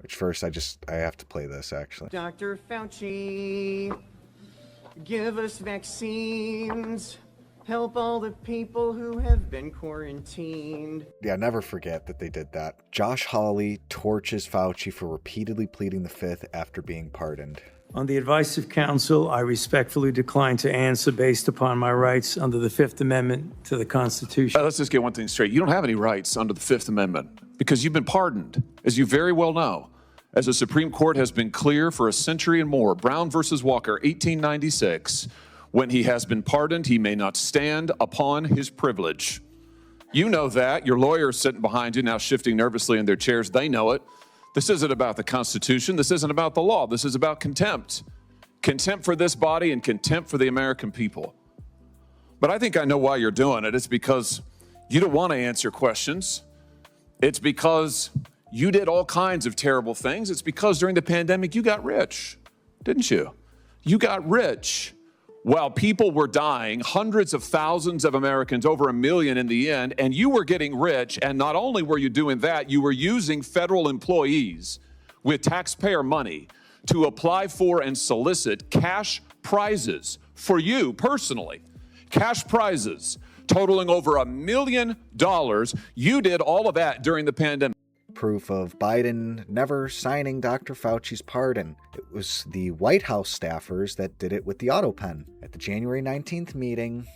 Which first, I have to play this, actually. Dr. Fauci, give us vaccines. Help all the people who have been quarantined. Yeah, never forget that they did that. Josh Hawley torches Fauci for repeatedly pleading the fifth after being pardoned. On the advice of counsel, I respectfully decline to answer based upon my rights under the Fifth Amendment to the Constitution. Let's just get one thing straight. You don't have any rights under the Fifth Amendment because you've been pardoned, as you very well know. As the Supreme Court has been clear for a century and more, Brown versus Walker, 1896, when he has been pardoned, he may not stand upon his privilege. You know that. Your lawyer is sitting behind you now shifting nervously in their chairs. They know it. This isn't about the Constitution. This isn't about the law. This is about contempt. Contempt for this body and contempt for the American people. But I think I know why you're doing it. It's because you don't want to answer questions. It's because you did all kinds of terrible things. It's because during the pandemic, you got rich, didn't you? You got rich while people were dying, hundreds of thousands of Americans, over 1 million in the end, and you were getting rich. And not only were you doing that, you were using federal employees with taxpayer money to apply for and solicit cash prizes for you personally. Cash prizes totaling over $1 million. You did all of that during the pandemic. Proof of Biden never signing Dr. Fauci's pardon. It was the White House staffers that did it with the auto pen. At the January 19th meeting,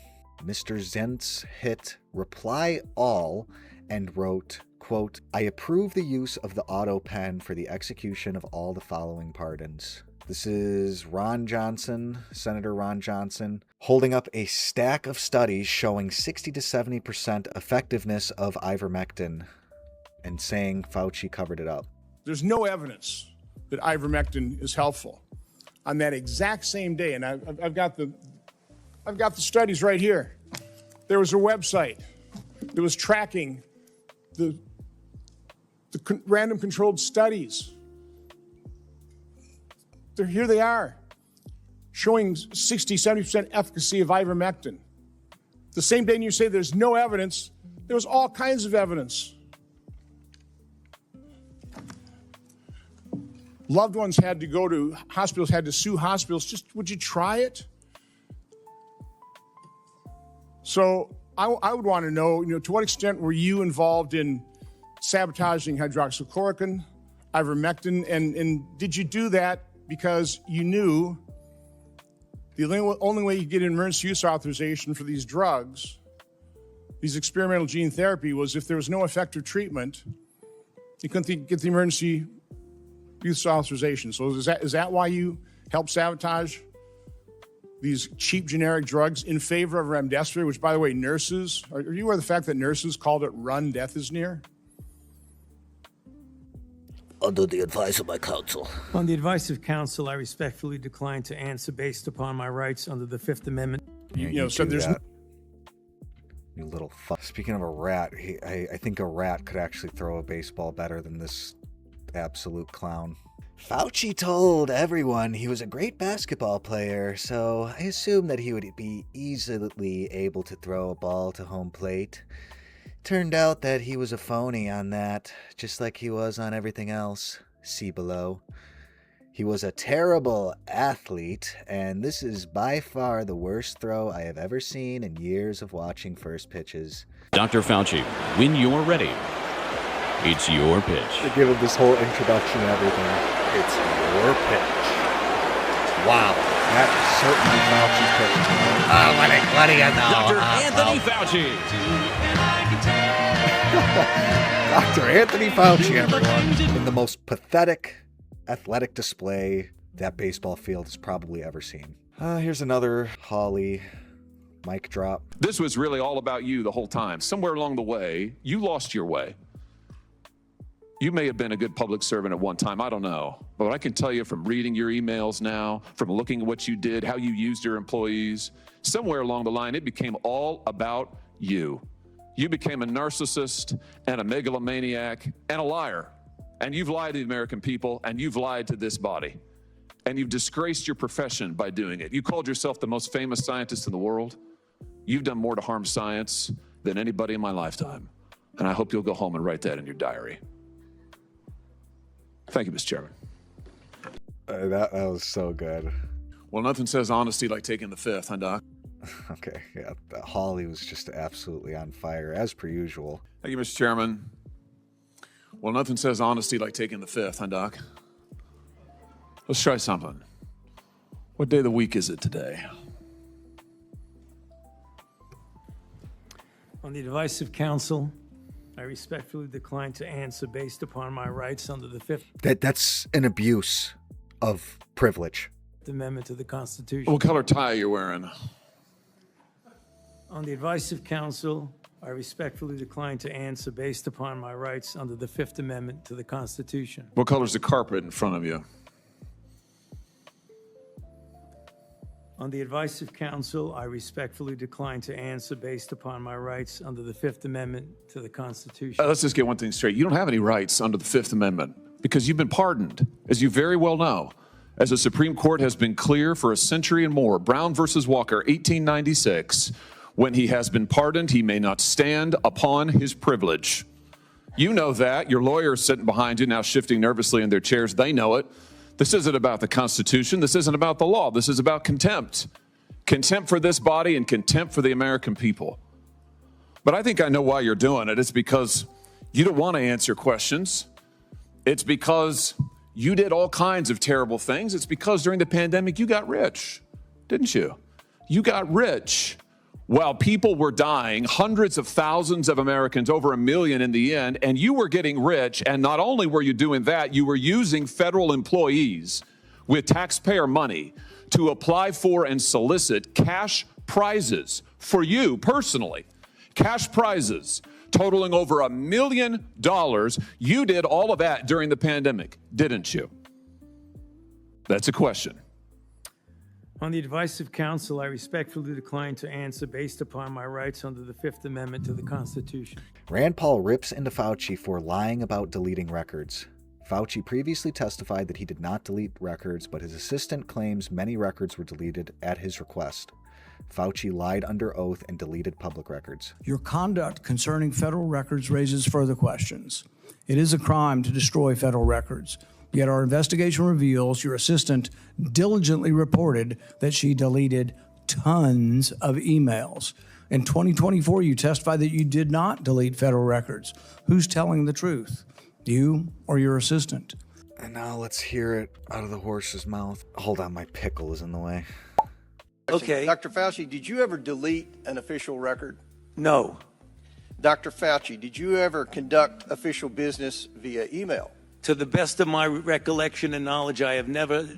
Mr. Zients hit reply all and wrote, quote, "I approve the use of the auto pen for the execution of all the following pardons." This is Ron Johnson, Senator Ron Johnson, holding up a stack of studies showing 60 to 70% effectiveness of ivermectin and saying Fauci covered it up. There's no evidence that ivermectin is helpful. On that exact same day, and I've got the studies right here. There was a website that was tracking the random controlled studies. Here they are, showing 60, 70% efficacy of ivermectin. The same day you say there's no evidence, there was all kinds of evidence. Loved ones had to go to hospitals, had to sue hospitals. Just, would you try it? So I would want to know, to what extent were you involved in sabotaging hydroxychloroquine, ivermectin, and did you do that because you knew the only way you get an emergency use authorization for these drugs, these experimental gene therapy, was if there was no effective treatment, you couldn't get the emergency use authorization. So is that why you helped sabotage these cheap generic drugs in favor of remdesivir, which, by the way, nurses, are you aware of the fact that nurses called it "run, death is near"? Under the advice of my counsel. On the advice of counsel, I respectfully decline to answer based upon my rights under the Fifth Amendment. So there's that. You little fuck. Speaking of a rat, I think a rat could actually throw a baseball better than this absolute clown. Fauci told everyone he was a great basketball player, so I assumed that he would be easily able to throw a ball to home plate. Turned out that he was a phony on that, just like he was on everything else. See below. He was a terrible athlete, and this is by far the worst throw I have ever seen in years of watching first pitches. Dr. Fauci, when you're ready, it's your pitch. They give him this whole introduction and everything. It's your pitch. Wow, that is certainly Fauci's pitch. Oh, what do you know? Dr. Anthony Fauci. Dr. Anthony Fauci, everyone. In the most pathetic athletic display that baseball field has probably ever seen. Here's another Hawley mic drop. This was really all about you the whole time. Somewhere along the way, you lost your way. You may have been a good public servant at one time, I don't know. But I can tell you from reading your emails now, from looking at what you did, how you used your employees, somewhere along the line, it became all about you. You became a narcissist and a megalomaniac and a liar. And you've lied to the American people, and you've lied to this body. And you've disgraced your profession by doing it. You called yourself the most famous scientist in the world. You've done more to harm science than anybody in my lifetime. And I hope you'll go home and write that in your diary. Thank you, Mr. Chairman. That was so good. Well, nothing says honesty like taking the fifth, huh, Doc? Okay, yeah, Holly was just absolutely on fire, as per usual. Thank you, Mr. Chairman. Well, nothing says honesty like taking the fifth, huh, Doc? Let's try something. What day of the week is it today? On the advice of counsel, I respectfully decline to answer based upon my rights under the Fifth That's an abuse of privilege. Amendment to the Constitution. What color tie are you wearing? On the advice of counsel, I respectfully decline to answer based upon my rights under the Fifth Amendment to the Constitution. What color's the carpet in front of you? On the advice of counsel, I respectfully decline to answer based upon my rights under the Fifth Amendment to the Constitution. Let's just get one thing straight. You don't have any rights under the Fifth Amendment because you've been pardoned, as you very well know. As the Supreme Court has been clear for a century and more, Brown versus Walker, 1896, when he has been pardoned, he may not stand upon his privilege. You know that. Your lawyer is sitting behind you now shifting nervously in their chairs. They know it. This isn't about the Constitution. This isn't about the law. This is about contempt. Contempt for this body and contempt for the American people. But I think I know why you're doing it. It's because you don't want to answer questions. It's because you did all kinds of terrible things. It's because during the pandemic, you got rich, didn't you? You got rich while people were dying, hundreds of thousands of Americans, over 1 million in the end, and you were getting rich. And not only were you doing that, you were using federal employees with taxpayer money to apply for and solicit cash prizes for you personally, cash prizes totaling over $1 million. You did all of that during the pandemic, didn't you? That's a question. On the advice of counsel, I respectfully decline to answer based upon my rights under the Fifth Amendment to the Constitution. Rand Paul rips into Fauci for lying about deleting records. Fauci previously testified that he did not delete records, but his assistant claims many records were deleted at his request. Fauci lied under oath and deleted public records. Your conduct concerning federal records raises further questions. It is a crime to destroy federal records. Yet our investigation reveals your assistant diligently reported that she deleted tons of emails. In 2024, you testified that you did not delete federal records. Who's telling the truth, you or your assistant? And now let's hear it out of the horse's mouth. Hold on, my pickle is in the way. Okay. Dr. Fauci, did you ever delete an official record? No. Dr. Fauci, did you ever conduct official business via email? To the best of my recollection and knowledge, I have never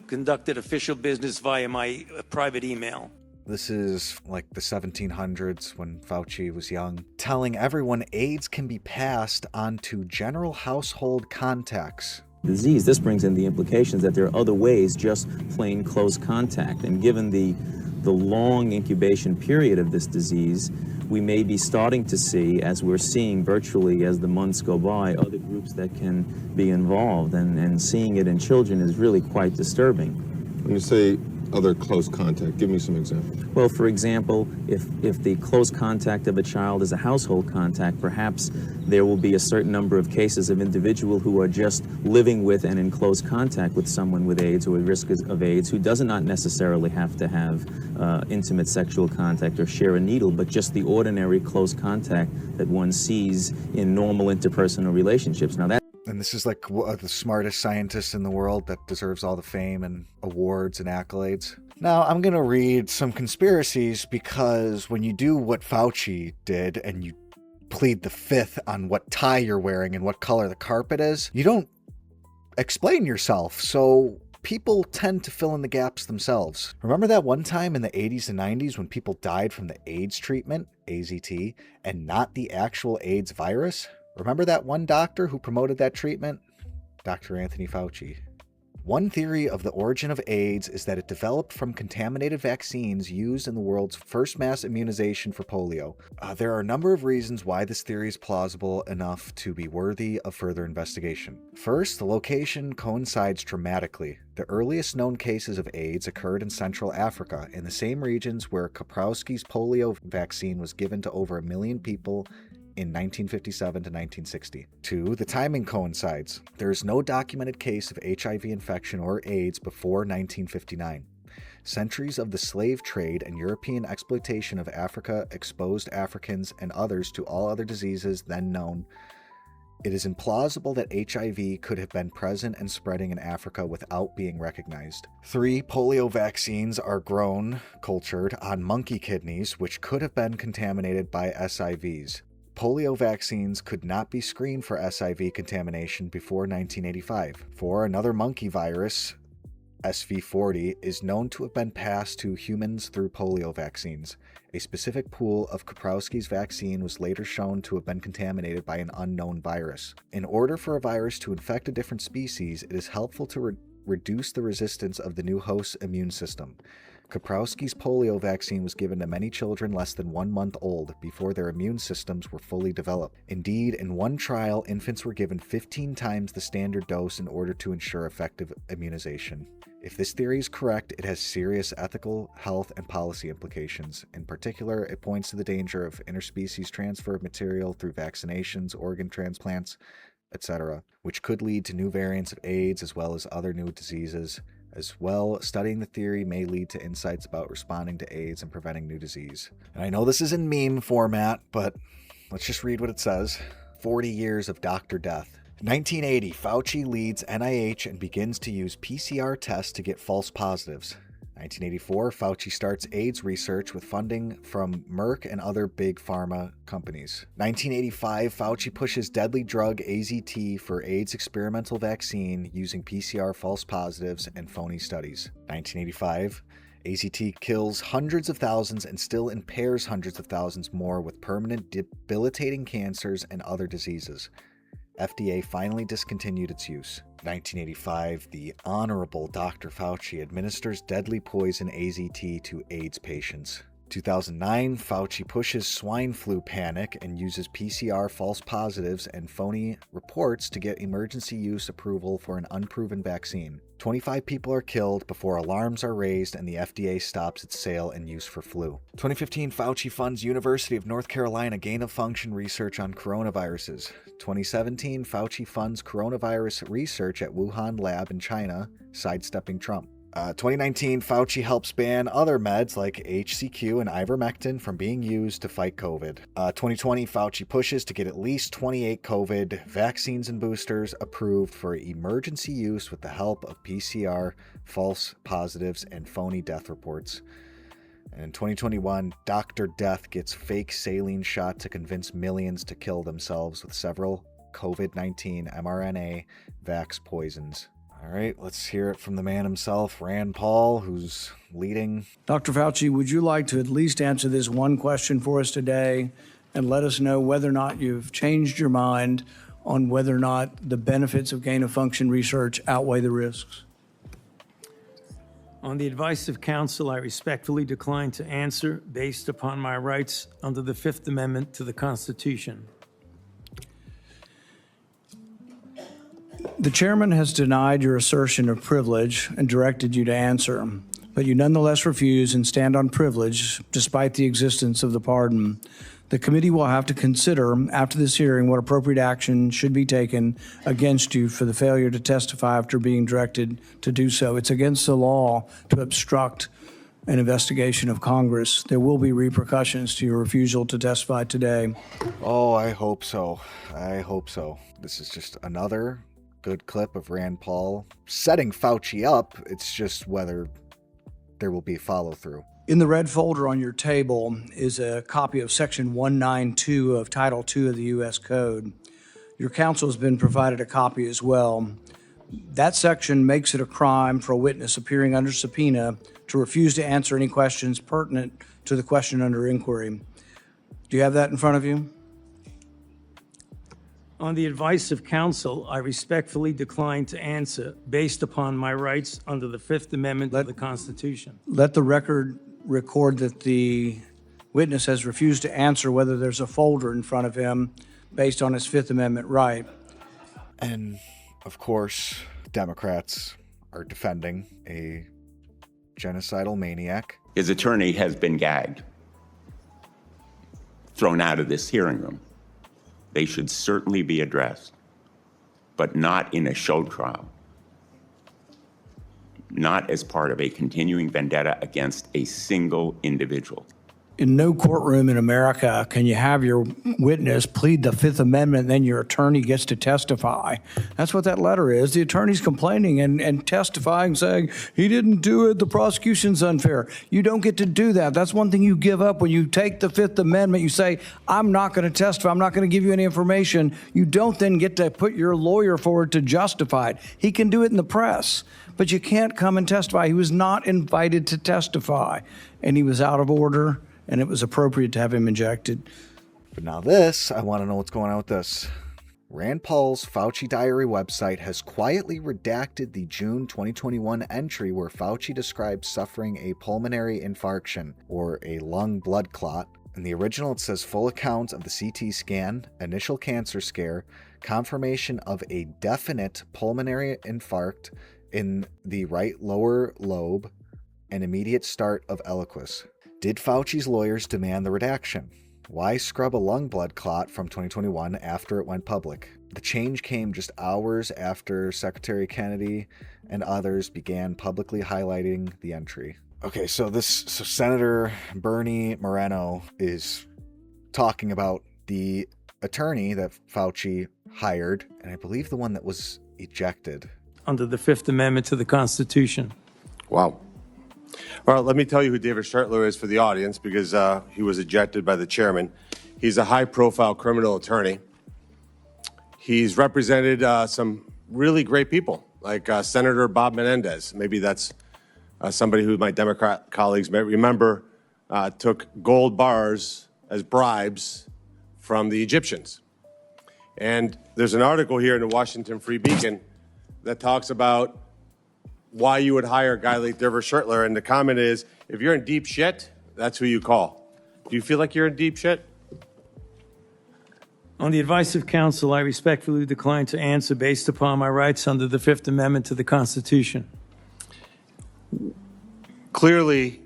conducted official business via my private email. This is like the 1700s when Fauci was young, telling everyone AIDS can be passed on to general household contacts. Disease. This brings in the implications that there are other ways, just plain close contact. And given the long incubation period of this disease, we may be starting to see, as we're seeing virtually as the months go by, other groups that can be involved. And seeing it in children is really quite disturbing. When you say other close contact, give me some examples. Well, for example, if the close contact of a child is a household contact, perhaps there will be a certain number of cases of individuals who are just living with and in close contact with someone with AIDS or at risk of AIDS who does not necessarily have to have intimate sexual contact or share a needle, but just the ordinary close contact that one sees in normal interpersonal relationships. Now that. And this is like the smartest scientist in the world that deserves all the fame and awards and accolades. Now, I'm going to read some conspiracies because when you do what Fauci did and you plead the fifth on what tie you're wearing and what color the carpet is, you don't explain yourself. So people tend to fill in the gaps themselves. Remember that one time in the 80s and 90s when people died from the AIDS treatment, AZT, and not the actual AIDS virus? Remember that one doctor who promoted that treatment? Dr. Anthony Fauci. One theory of the origin of AIDS is that it developed from contaminated vaccines used in the world's first mass immunization for polio. There are a number of reasons why this theory is plausible enough to be worthy of further investigation. First, the location coincides dramatically. The earliest known cases of AIDS occurred in Central Africa, in the same regions where Kaprowski's polio vaccine was given to over 1 million people in 1957 to 1960. 2. The timing coincides. There is no documented case of HIV infection or AIDS before 1959. Centuries of the slave trade and European exploitation of Africa exposed Africans and others to all other diseases then known. It is implausible that HIV could have been present and spreading in Africa without being recognized. 3. Polio vaccines are cultured on monkey kidneys, which could have been contaminated by SIVs. Polio vaccines could not be screened for SIV contamination before 1985. 4. Another monkey virus, SV40, is known to have been passed to humans through polio vaccines. A specific pool of Kaprowski's vaccine was later shown to have been contaminated by an unknown virus. In order for a virus to infect a different species, it is helpful to reduce the resistance of the new host's immune system. Kaprowski's polio vaccine was given to many children less than 1 month old before their immune systems were fully developed. Indeed, in one trial, infants were given 15 times the standard dose in order to ensure effective immunization. If this theory is correct, it has serious ethical, health, and policy implications. In particular, it points to the danger of interspecies transfer of material through vaccinations, organ transplants, etc., which could lead to new variants of AIDS as well as other new diseases. As well, studying the theory may lead to insights about responding to AIDS and preventing new disease. And I know this is in meme format, but let's just read what it says. 40 years of Dr. Death. 1980, Fauci leads NIH and begins to use PCR tests to get false positives. 1984, Fauci starts AIDS research with funding from Merck and other big pharma companies. 1985, Fauci pushes deadly drug AZT for AIDS experimental vaccine using PCR false positives and phony studies. 1985, AZT kills hundreds of thousands and still impairs hundreds of thousands more with permanent debilitating cancers and other diseases. FDA finally discontinued its use. 1985, the Honorable Dr. Fauci administers deadly poison AZT to AIDS patients. 2009, Fauci pushes swine flu panic and uses PCR false positives and phony reports to get emergency use approval for an unproven vaccine. 25 people are killed before alarms are raised and the FDA stops its sale and use for flu. 2015, Fauci funds University of North Carolina gain-of-function research on coronaviruses. 2017, Fauci funds coronavirus research at Wuhan lab in China, sidestepping Trump. 2019, Fauci helps ban other meds like HCQ and ivermectin from being used to fight COVID. 2020, Fauci pushes to get at least 28 COVID vaccines and boosters approved for emergency use with the help of PCR, false positives, and phony death reports. And in 2021, Dr. Death gets fake saline shot to convince millions to kill themselves with several COVID-19 mRNA vax poisons. All right, let's hear it from the man himself, Rand Paul, who's leading. Dr. Fauci, would you like to at least answer this one question for us today and let us know whether or not you've changed your mind on whether or not the benefits of gain-of-function research outweigh the risks? On the advice of counsel, I respectfully decline to answer based upon my rights under the Fifth Amendment to the Constitution. The chairman has denied your assertion of privilege and directed you to answer, but you nonetheless refuse and stand on privilege despite the existence of the pardon. The committee will have to consider after this hearing what appropriate action should be taken against you for the failure to testify after being directed to do so. It's against the law to obstruct an investigation of Congress. There will be repercussions to your refusal to testify today. Oh, I hope so. I hope so. This is just another good clip of Rand Paul setting Fauci up. It's just whether there will be follow-through. In the red folder on your table is a copy of Section 192 of Title II of the U.S. Code. Your counsel has been provided a copy as well. That section makes it a crime for a witness appearing under subpoena to refuse to answer any questions pertinent to the question under inquiry. Do you have that in front of you? On the advice of counsel, I respectfully decline to answer based upon my rights under the Fifth Amendment of the Constitution. Let the record record that the witness has refused to answer whether there's a folder in front of him based on his Fifth Amendment right. And, of course, Democrats are defending a genocidal maniac. His attorney has been gagged, thrown out of this hearing room. they should certainly be addressed, but not in a show trial, not as part of a continuing vendetta against a single individual. In no courtroom in America can you have your witness plead the Fifth Amendment and then your attorney gets to testify. That's what that letter is. The attorney's complaining and testifying, saying, he didn't do it, the prosecution's unfair. You don't get to do that. That's one thing you give up when you take the Fifth Amendment. You say, I'm not going to testify. I'm not going to give you any information. You don't then get to put your lawyer forward to justify it. He can do it in the press, but you can't come and testify. He was not invited to testify, and he was out of order. And it was appropriate to have him ejected. But now this, I want to know what's going on with this. Rand Paul's Fauci Diary website has quietly redacted the June 2021 entry where Fauci describes suffering a pulmonary infarction, or a lung blood clot. In the original, it says full account of the CT scan, initial cancer scare, confirmation of a definite pulmonary infarct in the right lower lobe, and immediate start of eloquence. Did Fauci's lawyers demand the redaction? Why scrub a lung blood clot from 2021 after it went public? The change came just hours after Secretary Kennedy and others began publicly highlighting the entry. Okay, so Senator Bernie Moreno is talking about the attorney that Fauci hired, and I believe the one that was ejected. Under the Fifth Amendment to the Constitution. Wow. All right, let me tell you who David Schertler is for the audience, because he was ejected by the chairman. He's a high-profile criminal attorney. He's represented some really great people, like Senator Bob Menendez. Maybe that's somebody who my Democrat colleagues may remember took gold bars as bribes from the Egyptians. And there's an article here in the Washington Free Beacon that talks about why you would hire a guy like David Schertler. And the comment is, if you're in deep shit, that's who you call. Do you feel like you're in deep shit? On the advice of counsel, I respectfully decline to answer based upon my rights under the Fifth Amendment to the Constitution. Clearly,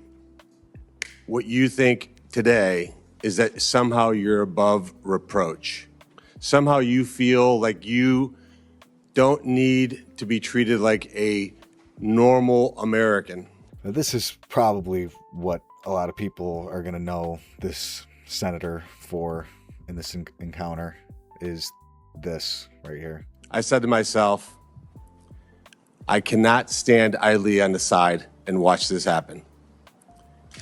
what you think today is that somehow you're above reproach. Somehow you feel like you don't need to be treated like a normal American. Now, this is probably what a lot of people are going to know this senator for in this encounter, is this right here. I said to myself, I cannot stand idly on the side and watch this happen.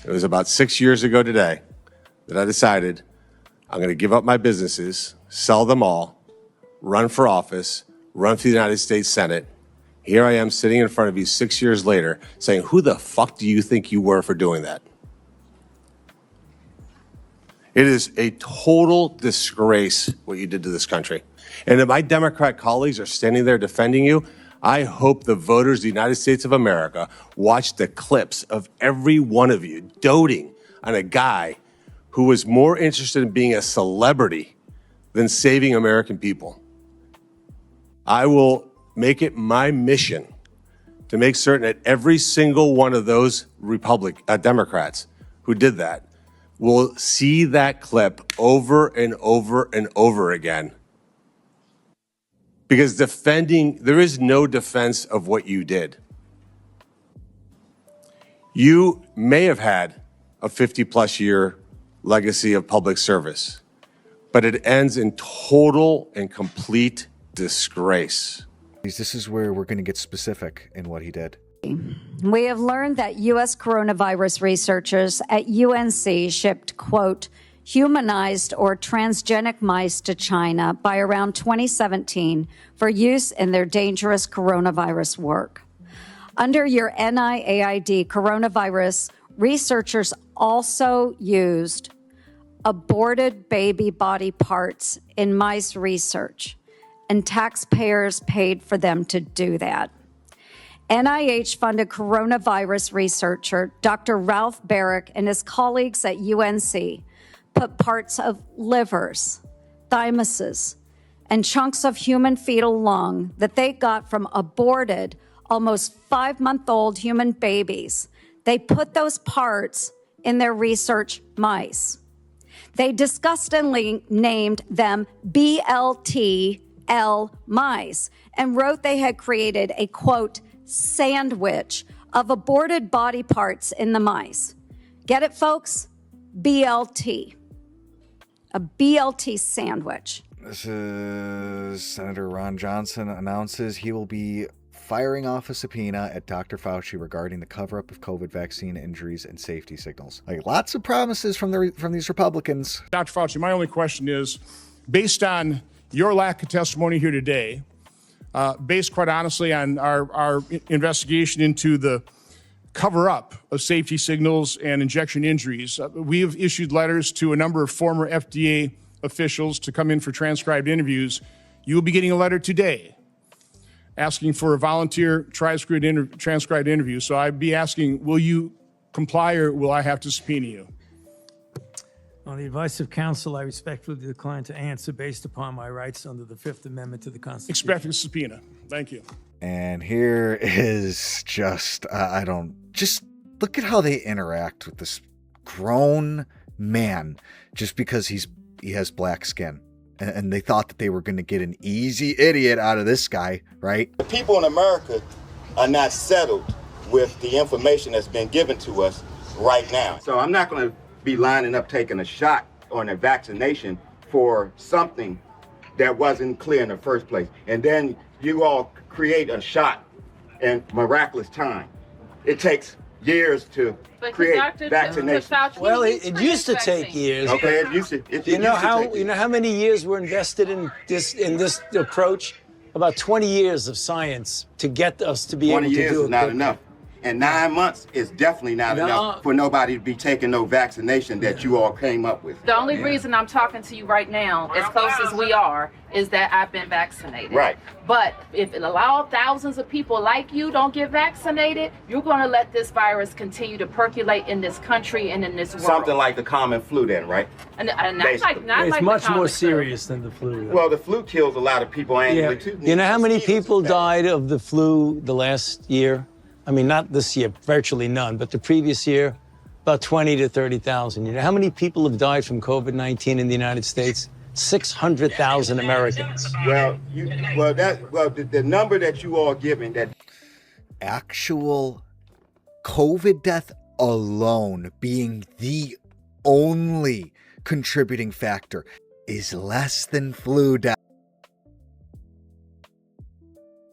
It was about 6 years ago today that I decided I'm going to give up my businesses, sell them all, run for office, run for the United States Senate. Here I am sitting in front of you 6 years later saying, who the fuck do you think you were for doing that? It is a total disgrace what you did to this country. And if my Democrat colleagues are standing there defending you, I hope the voters of the United States of America watch the clips of every one of you doting on a guy who was more interested in being a celebrity than saving American people. I will make it my mission to make certain that every single one of those Democrats who did that will see that clip over and over and over again. Because there is no defense of what you did. You may have had a 50-plus year legacy of public service, but it ends in total and complete disgrace. This is where we're going to get specific in what he did. We have learned that U.S. coronavirus researchers at UNC shipped, quote, humanized or transgenic mice to China by around 2017 for use in their dangerous coronavirus work. Under your NIAID coronavirus, researchers also used aborted baby body parts in mice research, and taxpayers paid for them to do that. NIH-funded coronavirus researcher Dr. Ralph Barrick and his colleagues at UNC put parts of livers, thymuses, and chunks of human fetal lung that they got from aborted, almost 5-month-old human babies. They put those parts in their research mice. They disgustingly named them BLTL mice and wrote they had created a, quote, sandwich of aborted body parts in the mice. Get it, folks? BLT. A BLT sandwich. This is Senator Ron Johnson announces he will be firing off a subpoena at Dr. Fauci regarding the cover-up of COVID vaccine injuries and safety signals. Like, lots of promises from these Republicans. Dr. Fauci, my only question is, based on your lack of testimony here today, based quite honestly on our investigation into the cover-up of safety signals and injection injuries, we have issued letters to a number of former FDA officials to come in for transcribed interviews. You will be getting a letter today asking for a volunteer transcribed interview. So I'd be asking, will you comply or will I have to subpoena you? On the advice of counsel, I respectfully decline to answer based upon my rights under the Fifth Amendment to the Constitution. Expecting a subpoena. Thank you. And here is just look at how they interact with this grown man just because he has black skin. And they thought that they were going to get an easy idiot out of this guy, right? The people in America are not settled with the information that's been given to us right now. So I'm not going to be lining up taking a shot or a vaccination for something that wasn't clear in the first place. And then you all create a shot in miraculous time. It takes years to create vaccinations. Well, it used to take years. Okay, it used to. You know how many years were invested in this approach? About 20 years of science to get us to be able to do it. 20 years is not enough. And 9 months is definitely not enough for nobody to be taking no vaccination that you all came up with. The only reason I'm talking to you right now, as close as we are, is that I've been vaccinated. Right. But if it allows thousands of people like you don't get vaccinated, you're going to let this virus continue to percolate in this country and in this world. Something like the common flu then, right? And not like It's much more serious than the flu. Well, the flu kills a lot of people annually too. You know how many people died of the flu the last year? I mean, not this year, virtually none, but the previous year, about 20 to 30,000. You know how many people have died from COVID-19 in the United States? 600,000 Americans. The number that you all giving, that actual COVID death alone being the only contributing factor is less than flu death.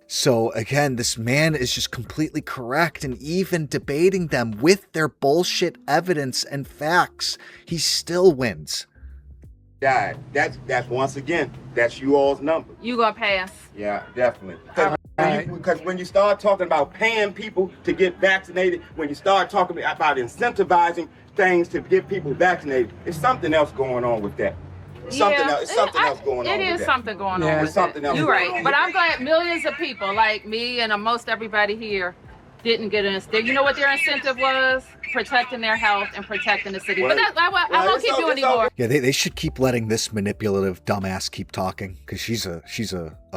So again, this man is just completely correct, and even debating them with their bullshit evidence and facts, he still wins. died. That's once again, that's you all's number. You gonna pass? Yeah, definitely. Because when you start talking about paying people to get vaccinated, when you start talking about incentivizing things to get people vaccinated, there's something else going on with that. Something else going on. It is something going on with something else. You're right. But I'm glad millions of people like me and most everybody here didn't get an incentive. You know what their incentive was? Protecting their health and protecting the city. But I won't keep you anymore. Yeah, they should keep letting this manipulative dumbass keep talking, because she's a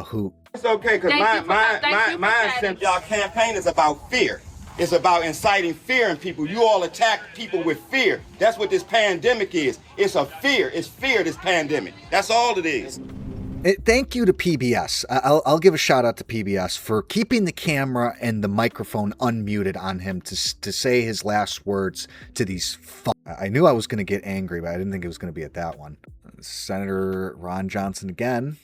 hoot. It's okay, because my incentive, y'all campaign is about fear. It's about inciting fear in people. You all attack people with fear. That's what this pandemic is. It's a fear. It's fear, this pandemic. That's all it is. Thank you to PBS. I'll give a shout out to PBS for keeping the camera and the microphone unmuted on him to say his last words to these. I knew I was going to get angry, but I didn't think it was going to be at that one. Senator Ron Johnson again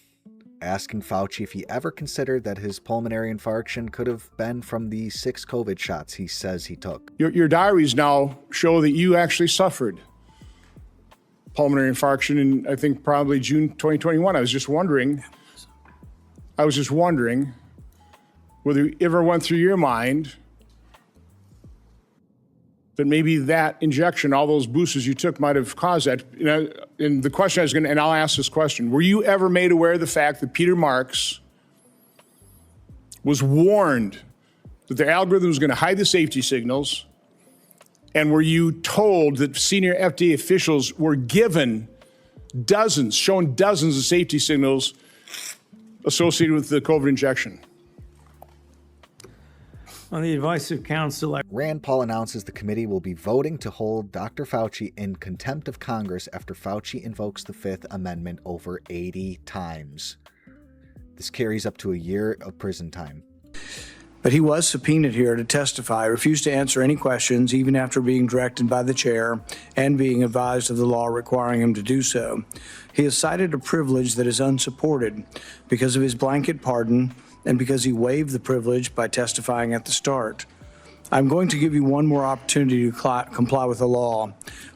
asking Fauci if he ever considered that his pulmonary infarction could have been from the 6 COVID shots he says he took. Your diaries now show that you actually suffered pulmonary infarction in, I think, probably June 2021. I was just wondering whether it ever went through your mind that maybe that injection, all those boosters you took, might have caused that. You know, and the question I was going to, and I'll ask this question, were you ever made aware of the fact that Peter Marks was warned that the algorithm was going to hide the safety signals? And were you told that senior FDA officials were given shown dozens of safety signals associated with the COVID injection? On the advice of counsel, Rand Paul announces the committee will be voting to hold Dr. Fauci in contempt of Congress after Fauci invokes the Fifth Amendment over 80 times. This carries up to a year of prison time. But he was subpoenaed here to testify, refused to answer any questions, even after being directed by the chair and being advised of the law requiring him to do so. He has cited a privilege that is unsupported because of his blanket pardon and because he waived the privilege by testifying at the start. I'm going to give you one more opportunity to comply with the law,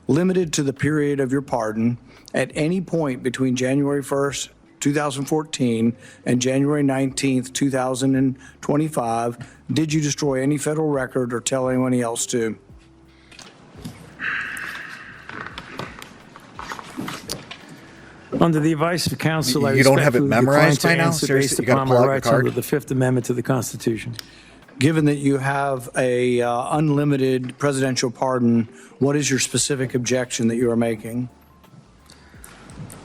limited to the period of your pardon. At any point between January 1st, 2014 and January 19th, 2025, did you destroy any federal record or tell anyone else to? under the advice of counsel, I You don't have it respectfully decline memorized to by now? answer Seriously, based you gotta upon pull my out your rights card? under the Fifth Amendment to the Constitution. Given that you have a unlimited presidential pardon, what is your specific objection that you are making?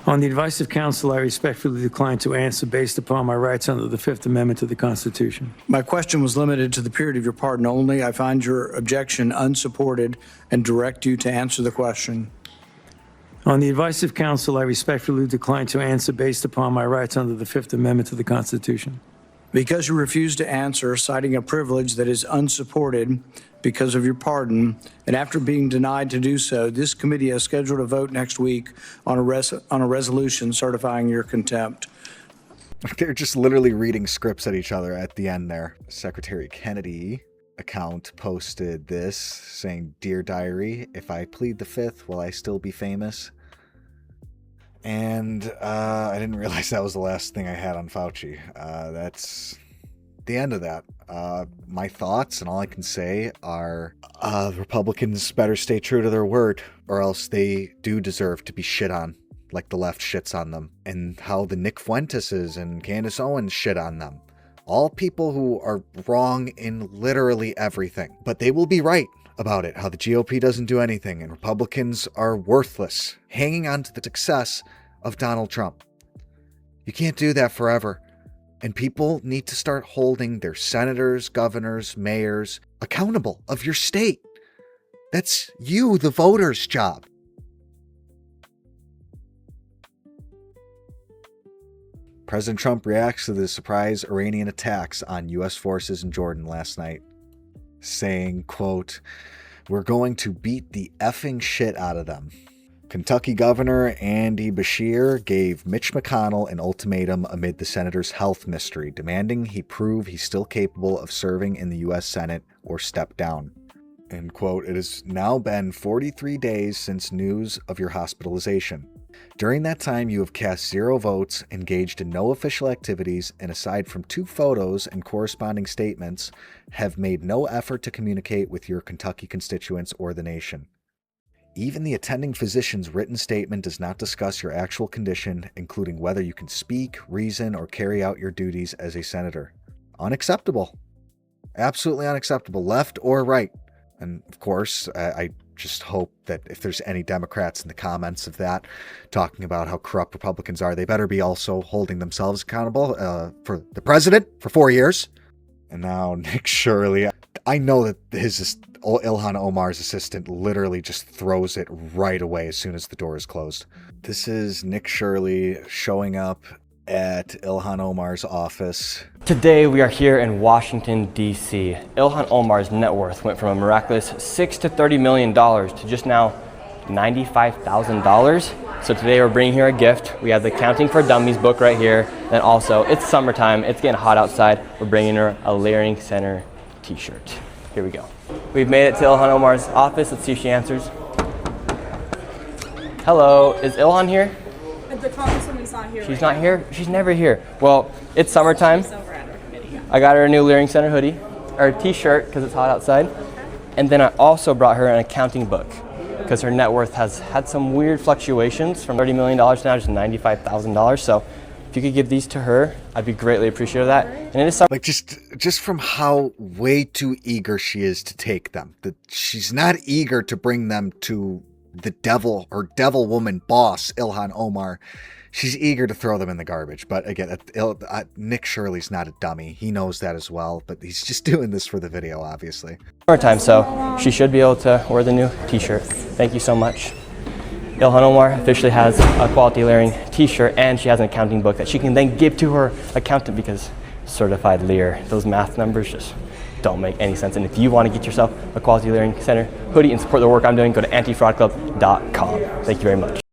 On the advice of counsel, I respectfully decline to answer based upon my rights under the Fifth Amendment to the Constitution. My question was limited to the period of your pardon only. I find your objection unsupported and direct you to answer the question. On the advice of counsel, I respectfully decline to answer based upon my rights under the Fifth Amendment to the Constitution. Because you refuse to answer, citing a privilege that is unsupported because of your pardon, and after being denied to do so, this committee has scheduled a vote next week on a resolution certifying your contempt. They're just literally reading scripts at each other at the end there. Secretary Kennedy account posted this saying, "Dear Diary, if I plead the Fifth, will I still be famous?" And I didn't realize that was the last thing I had on Fauci. That's the end of that. My thoughts, and all I can say are the Republicans better stay true to their word, or else they do deserve to be shit on, like the left shits on them, and how the Nick Fuenteses and Candace Owens shit on them. All people who are wrong in literally everything, but they will be right about it, how the GOP doesn't do anything and Republicans are worthless, hanging on to the success of Donald Trump. You can't do that forever. And people need to start holding their senators, governors, mayors accountable of your state. That's you, the voters' job. President Trump reacts to the surprise Iranian attacks on U.S. forces in Jordan last night, saying, quote, "We're going to beat the effing shit out of them." Kentucky Governor Andy Beshear gave Mitch McConnell an ultimatum amid the senator's health mystery, demanding he prove he's still capable of serving in the U.S. Senate or step down. End quote. "It has now been 43 days since news of your hospitalization. During that time, you have cast 0 votes, engaged in no official activities, and aside from 2 photos and corresponding statements, have made no effort to communicate with your Kentucky constituents or the nation. Even the attending physician's written statement does not discuss your actual condition, including whether you can speak, reason, or carry out your duties as a senator. Unacceptable. Absolutely unacceptable, left or right." And of course, I just hope that if there's any Democrats in the comments of that talking about how corrupt Republicans are, they better be also holding themselves accountable for the president for 4 years. And now Nick Shirley, I know that his Ilhan Omar's assistant literally just throws it right away as soon as the door is closed. This is Nick Shirley showing up at Ilhan Omar's office. Today we are here in Washington, D.C. Ilhan Omar's net worth went from a miraculous $6 to $30 million to just now $95,000. So today we're bringing her a gift. We have the Counting for Dummies book right here. And also, it's summertime, it's getting hot outside. We're bringing her a Layering Center t-shirt. Here we go. We've made it to Ilhan Omar's office. Let's see if she answers. Hello, is Ilhan here? The congresswoman's not here. She's not here? She's never here. Well, it's summertime. I got her a new Layering Center hoodie, or t-shirt, because it's hot outside. And then I also brought her an accounting book, because her net worth has had some weird fluctuations from $30 million to now just $95,000. So if you could give these to her, I'd be greatly appreciative of that. And it is like just from how way too eager she is to take them. That she's not eager to bring them to the devil or devil woman boss, Ilhan Omar. She's eager to throw them in the garbage, but again, Nick Shirley's not a dummy. He knows that as well, but he's just doing this for the video, obviously. Summertime, so she should be able to wear the new t-shirt. Thank you so much. Ilhan Omar officially has a quality layering t-shirt, and she has an accounting book that she can then give to her accountant because certified Lear, those math numbers just don't make any sense. And if you want to get yourself a Quality Layering Center hoodie and support the work I'm doing, go to antifraudclub.com. Thank you very much.